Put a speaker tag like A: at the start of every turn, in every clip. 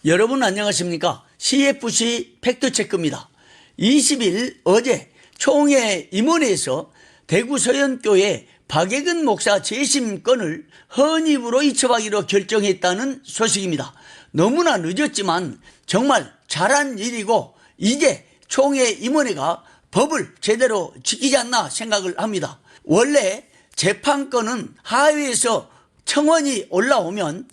A: 여러분 안녕하십니까? CFC 팩트체크입니다. 20일 어제 총회 임원회에서 대구 서현교회 박예근 목사 재심 건을 헌입으로 이첩하기로 결정했다는 소식입니다. 너무나 늦었지만 정말 잘한 일이고 이제 총회 임원회가 법을 제대로 지키지 않나 생각을 합니다. 원래 재판건은 하회에서 청원이 올라오면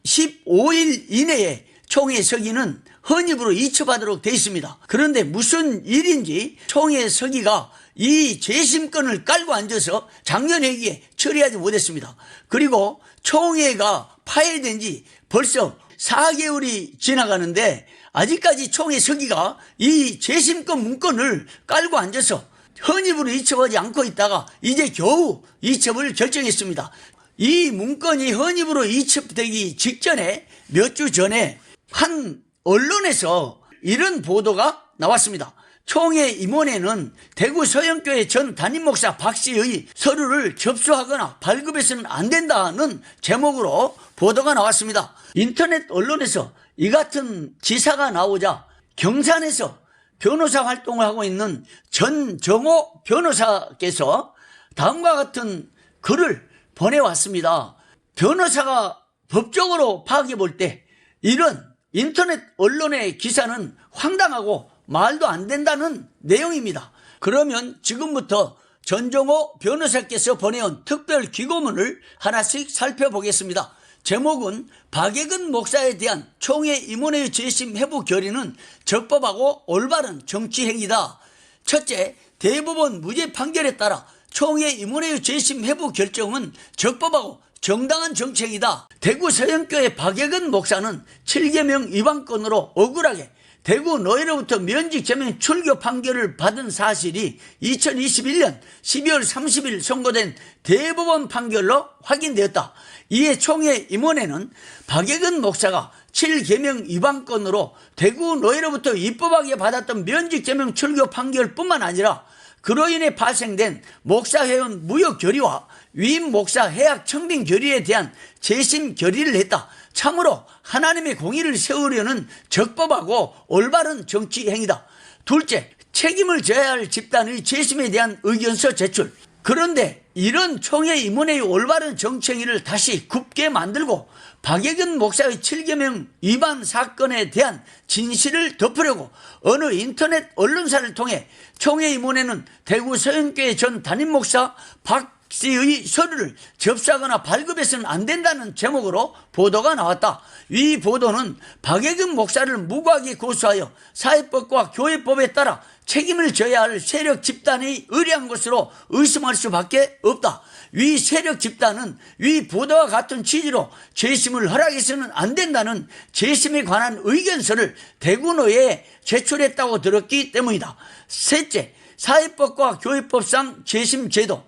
A: 15일 이내에 총회 서기는 헌입으로 이첩하도록 되어 있습니다. 그런데 무슨 일인지 총회 서기가 이 재심건을 깔고 앉아서 작년회기에 처리하지 못했습니다. 그리고 총회가 파회된 지 벌써 4개월이 지나가는데 아직까지 총회 서기가 이 재심건 문건을 깔고 앉아서 헌입으로 이첩하지 않고 있다가 이제 겨우 이첩을 결정했습니다. 이 문건이 헌입으로 이첩되기 직전에 몇 주 전에 한 언론에서 이런 보도가 나왔습니다. 총회 임원회는 대구 서현교회 전 담임목사 박 씨의 서류를 접수하거나 발급해서는 안 된다는 제목으로 보도가 나왔습니다. 인터넷 언론에서 이 같은 기사가 나오자 경산에서 변호사 활동을 하고 있는 전정호 변호사께서 다음과 같은 글을 보내왔습니다. 변호사가 법적으로 파악해 볼 때 이런 인터넷 언론의 기사는 황당하고 말도 안 된다는 내용입니다. 그러면 지금부터 전정호 변호사께서 보내온 특별 기고문을 하나씩 살펴보겠습니다. 제목은 박예근 목사에 대한 총회 임원회의 재심 회부 결의는 적법하고 올바른 정치 행위다. 첫째, 대법원 무죄 판결에 따라 총회 임원회의 재심 회부 결정은 적법하고 정당한 정책이다. 대구 서현교회 박예근 목사는 7계명 위반건으로 억울하게 대구 노예로부터 면직 제명 출교 판결을 받은 사실이 2021년 12월 30일 선고된 대법원 판결로 확인되었다. 이에 총회 임원회는 박예근 목사가 7계명 위반건으로 대구 노예로부터 입법하게 받았던 면직 제명 출교 판결뿐만 아니라 그로 인해 발생된 목사회원 무효 결의와 위임 목사 해약 청빙 결의에 대한 재심 결의를 했다. 참으로 하나님의 공의를 세우려는 적법하고 올바른 정치 행위다. 둘째, 책임을 져야 할 집단의 재심에 대한 의견서 제출. 그런데 이런 총회 임원회의 올바른 정치 행위를 다시 굽게 만들고 박예근 목사의 7계명 위반 사건에 대한 진실을 덮으려고 어느 인터넷 언론사를 통해 총회 임원회는 대구 서현교회 전 담임목사 박 씨의 서류를 접수하거나 발급해서는 안 된다는 제목으로 보도가 나왔다. 이 보도는 박예근 목사를 무고하게 고소하여 사회법과 교회법에 따라 책임을 져야 할 세력 집단이 의뢰한 것으로 의심할 수밖에 없다. 위 세력 집단은 위 보도와 같은 취지로 재심을 허락해서는 안 된다는 재심에 관한 의견서를 대구노회에 제출했다고 들었기 때문이다. 셋째, 사회법과 교회법상 재심제도,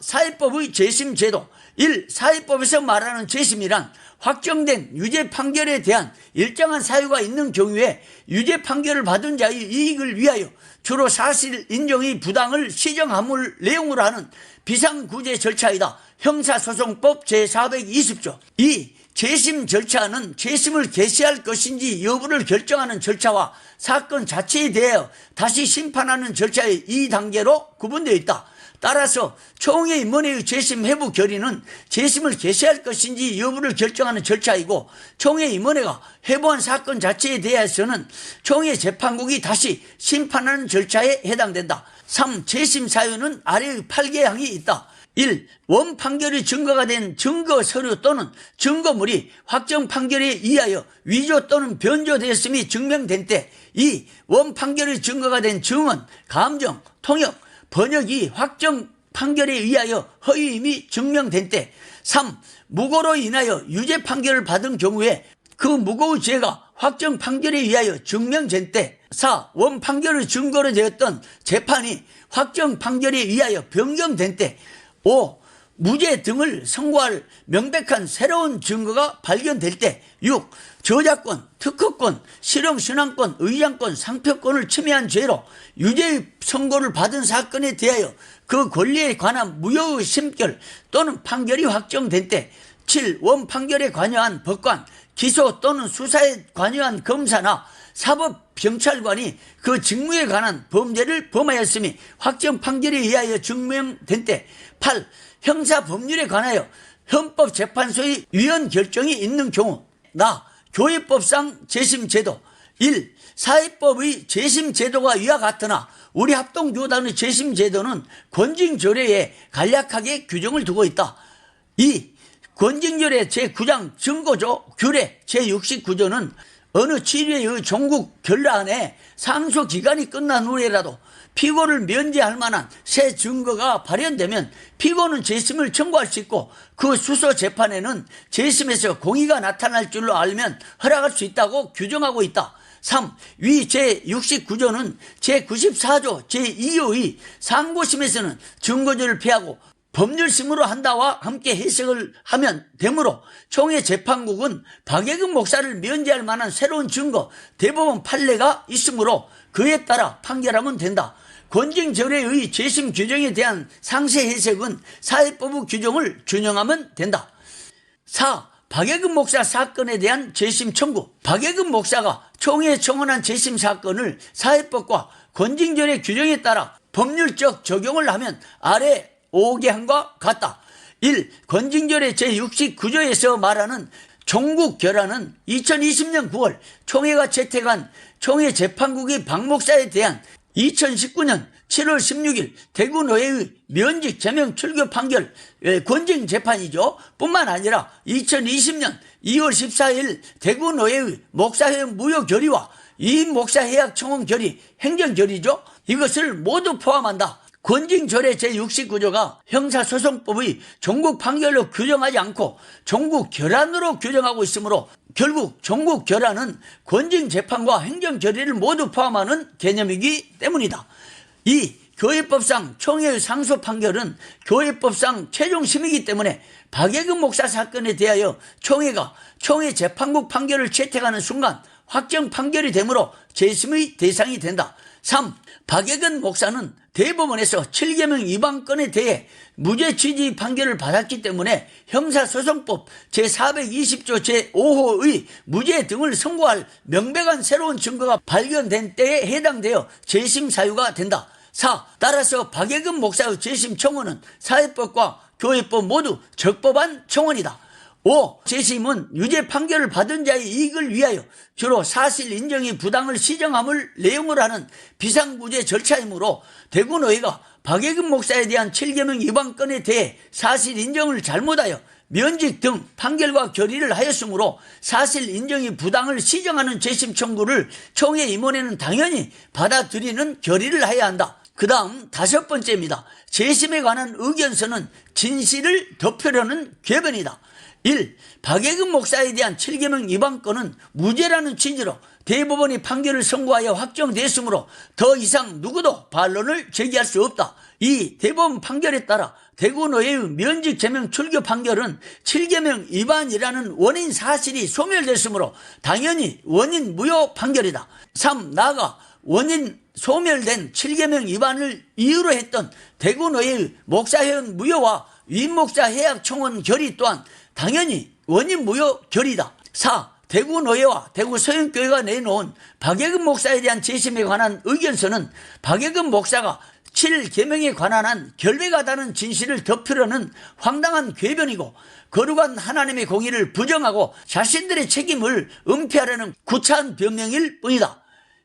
A: 사회법의 재심제도. 1. 사회법에서 말하는 재심이란 확정된 유죄 판결에 대한 일정한 사유가 있는 경우에 유죄 판결을 받은 자의 이익을 위하여 주로 사실 인정의 부당을 시정함을 내용으로 하는 비상구제 절차이다. 형사소송법 제420조. 2. 재심 절차는 재심을 개시할 것인지 여부를 결정하는 절차와 사건 자체에 대하여 다시 심판하는 절차의 2단계로 구분되어 있다. 따라서 총회 임원회의 재심 회부 결의는 재심을 개시할 것인지 여부를 결정하는 절차이고 총회 임원회가 회부한 사건 자체에 대해서는 총회 재판국이 다시 심판하는 절차에 해당된다. 3. 재심 사유는 아래의 8개 항이 있다. 1. 원 판결이 증거가 된 증거 서류 또는 증거물이 확정 판결에 의하여 위조 또는 변조되었음이 증명된 때. 2. 원 판결이 증거가 된 증언, 감정, 통역, 번역이 확정 판결에 의하여 허위임이 증명된 때. 3. 무고로 인하여 유죄 판결을 받은 경우에 그 무고의 죄가 확정 판결에 의하여 증명된 때. 4. 원 판결의 증거로 되었던 재판이 확정 판결에 의하여 변경된 때. 5. 무죄 등을 선고할 명백한 새로운 증거가 발견될 때. 6. 저작권, 특허권, 실용신앙권, 의장권, 상표권을 침해한 죄로 유죄의 선고를 받은 사건에 대하여 그 권리에 관한 무효의 심결 또는 판결이 확정된 때. 7. 원 판결에 관여한 법관, 기소 또는 수사에 관여한 검사나 사법경찰관이 그 직무에 관한 범죄를 범하였음이 확정 판결에 의하여 증명된 때. 8. 형사법률에 관하여 헌법재판소의 위헌 결정이 있는 경우. 교회법상 재심제도. 1. 사회법의 재심제도가 이와 같으나 우리 합동교단의 재심제도는 권징조례에 간략하게 규정을 두고 있다. 2. 권징조례 제9장 증거조 규례 제69조는 어느 치료의 종국 결란에 상소기간이 끝난 후에라도 피고를 면제할 만한 새 증거가 발현되면 피고는 재심을 청구할 수 있고 그 수소 재판에는 재심에서 공의가 나타날 줄로 알면 허락할 수 있다고 규정하고 있다. 3. 위 제69조는 제94조 제2호의 상고심에서는 증거조를 폐하고 법률심으로 한다와 함께 해석을 하면 되므로 총회 재판국은 박예근 목사를 면제할 만한 새로운 증거 대법원 판례가 있으므로 그에 따라 판결하면 된다. 권징조례의 재심 규정에 대한 상세 해석은 사회법의 규정을 준용하면 된다. 4. 박예근 목사 사건에 대한 재심 청구. 박예근 목사가 총회에 청원한 재심 사건을 사회법과 권징조례 규정에 따라 법률적 적용을 하면 아래 5개항과 같다. 1. 권징조례 제69조에서 말하는 종국 결란은 2020년 9월 총회가 채택한 총회 재판국의 박 목사에 대한 2019년 7월 16일 대구노회의 면직 제명 출교 판결 권징 재판이죠. 뿐만 아니라 2020년 2월 14일 대구노회의 목사회원 무효 결의와 이인 목사 해약 청원 결의 행정 결의죠. 이것을 모두 포함한다. 권징조례 제69조가 형사소송법의 종국 판결로 규정하지 않고 종국 결란으로 규정하고 있으므로 결국 종국 결란은 권징 재판과 행정 결의를 모두 포함하는 개념이기 때문이다. 2. 교회법상 총회의 상소 판결은 교회법상 최종심이기 때문에 박예근 목사 사건에 대하여 총회가 총회 재판국 판결을 채택하는 순간 확정 판결이 되므로 재심의 대상이 된다. 3. 박예근 목사는 대법원에서 7계명 위반 건에 대해 무죄 취지 판결을 받았기 때문에 형사소송법 제420조 제5호의 무죄 등을 선고할 명백한 새로운 증거가 발견된 때에 해당되어 재심 사유가 된다. 4. 따라서 박예근 목사의 재심 청원은 사회법과 교회법 모두 적법한 청원이다. 5. 재심은 유죄 판결을 받은 자의 이익을 위하여 주로 사실 인정이 부당을 시정함을 내용으로 하는 비상구제 절차이므로 대구노회가 박예근 목사에 대한 7계명 위반 건에 대해 사실 인정을 잘못하여 면직 등 판결과 결의를 하였으므로 사실 인정이 부당을 시정하는 재심 청구를 총회 임원회는 당연히 받아들이는 결의를 해야 한다. 그 다음 5번째입니다. 재심에 관한 의견서는 진실을 덮으려는 궤변이다. 1. 박예근 목사에 대한 7계명 위반 건은 무죄라는 취지로 대법원이 판결을 선고하여 확정됐으므로 더 이상 누구도 반론을 제기할 수 없다. 2. 대법원 판결에 따라 대구노회의 면직 제명 출교 판결은 7계명 위반이라는 원인 사실이 소멸됐으므로 당연히 원인 무효 판결이다. 3. 나아가 원인 소멸된 7계명 위반을 이유로 했던 대구노회의 목사회원 무효와 위임목사 해약 청원 결의 또한 당연히 원인 무효 결의다. 4. 대구노회와 대구서영교회가 내놓은 박예근 목사에 대한 재심에 관한 의견서는 박예근 목사가 7계명에 관한 한 결백하다는 진실을 덮으려는 황당한 궤변이고 거룩한 하나님의 공의를 부정하고 자신들의 책임을 은폐하려는 구차한 변명일 뿐이다.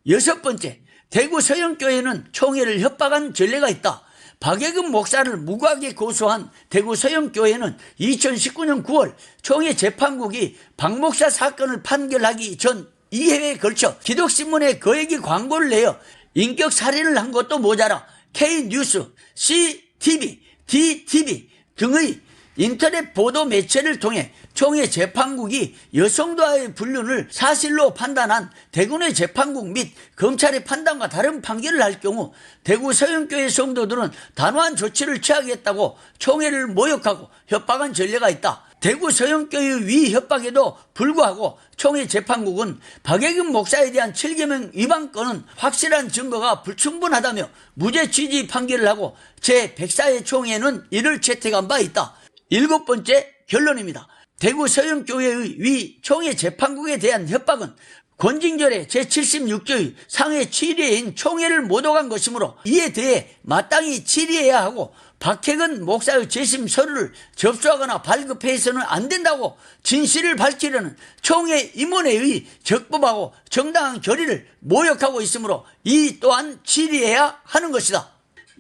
A: 6번째, 대구서영교회는 총회를 협박한 전례가 있다. 박예근 목사를 무고하게 고소한 대구서영교회는 2019년 9월 총회 재판국이 박 목사 사건을 판결하기 전 2회에 걸쳐 기독신문에 거액의 광고를 내어 인격 살인을 한 것도 모자라 K뉴스, CTV, DTV 등의 인터넷 보도 매체를 통해 총회 재판국이 여성도와의 불륜을 사실로 판단한 대구내 재판국 및 검찰의 판단과 다른 판결을 할 경우 대구 서영교회 성도들은 단호한 조치를 취하겠다고 총회를 모욕하고 협박한 전례가 있다. 대구 서영교회의 위 협박에도 불구하고 총회 재판국은 박예근 목사에 대한 7계명 위반 건은 확실한 증거가 불충분하다며 무죄 취지 판결을 하고 제104회 총회는 이를 채택한 바 있다. 7번째 결론입니다. 대구 서영교회의 위 총회 재판국에 대한 협박은 권징절의 제76조의 상해 7위인 총회를 못 오간 것이므로 이에 대해 마땅히 질의해야 하고 박혜근 목사의 재심 서류를 접수하거나 발급해서는 안 된다고 진실을 밝히려는 총회 임원회의 적법하고 정당한 결의를 모욕하고 있으므로 이 또한 질의해야 하는 것이다.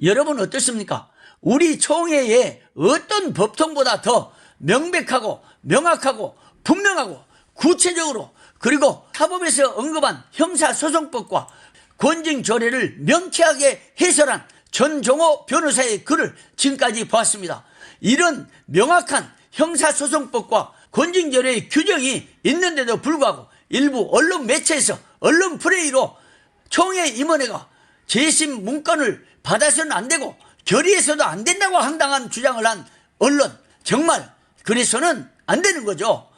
A: 여러분 어떻습니까? 우리 총회에 어떤 법통보다 더 명백하고 명확하고 분명하고 구체적으로 그리고 사법에서 언급한 형사소송법과 권징조례를 명쾌하게 해설한 전종호 변호사의 글을 지금까지 보았습니다. 이런 명확한 형사소송법과 권징조례의 규정이 있는데도 불구하고 일부 언론 매체에서 언론 플레이로 총회 임원회가 재심 문건을 받아서는 안 되고 결의해서도 안 된다고 황당한 주장을 한 언론, 정말 그래서는 안 되는 거죠.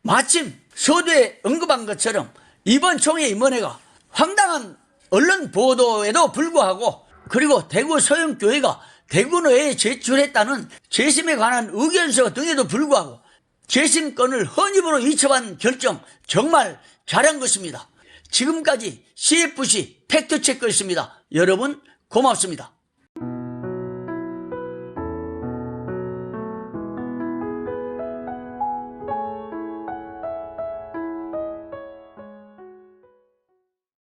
A: 마침 서두에 언급한 것처럼 이번 총회 임원회가 황당한 언론 보도에도 불구하고 그리고 대구 서영교회가 대구노회에 제출했다는 재심에 관한 의견서 등에도 불구하고 재심권을 헌입으로 이첩한 결정 정말 잘한 것입니다. 지금까지 CFC 팩트체크였습니다. 여러분 고맙습니다.